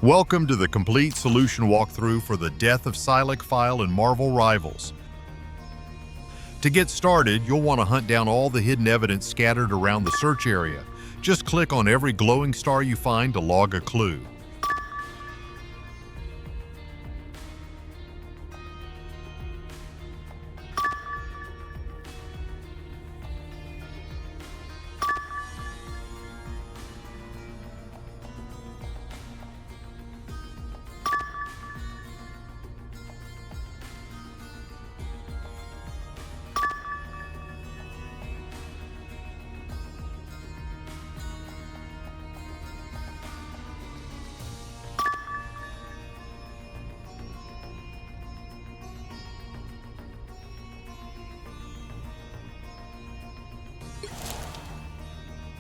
Welcome to the complete solution walkthrough for the Death of Psylocke file in Marvel Rivals. To get started, you'll want to hunt down all the hidden evidence scattered around the search area. Just click on every glowing star you find to log a clue.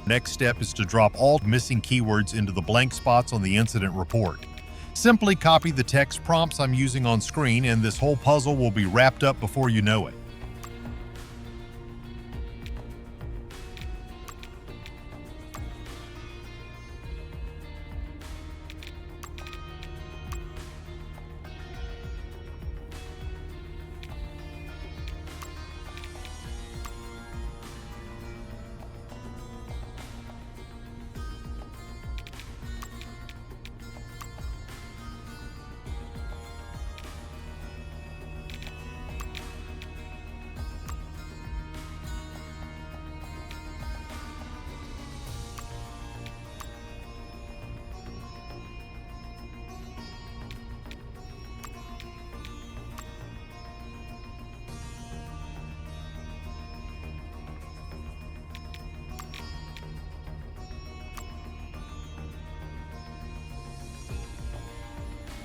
Next step is to drop all missing keywords into the blank spots on the incident report. Simply copy the text prompts I'm using on screen and this whole puzzle will be wrapped up before you know it.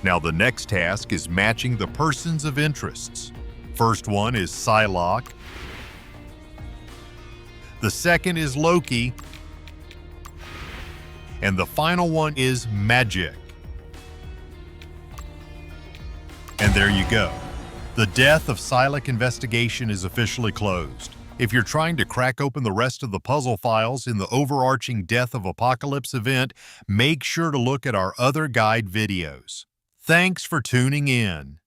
Now the next task is matching the persons of interests. First one is Psylocke. The second is Loki. And the final one is Magic. And there you go. The Death of Psylocke investigation is officially closed. If you're trying to crack open the rest of the puzzle files in the overarching Death of Apocalypse event, make sure to look at our other guide videos. Thanks for tuning in.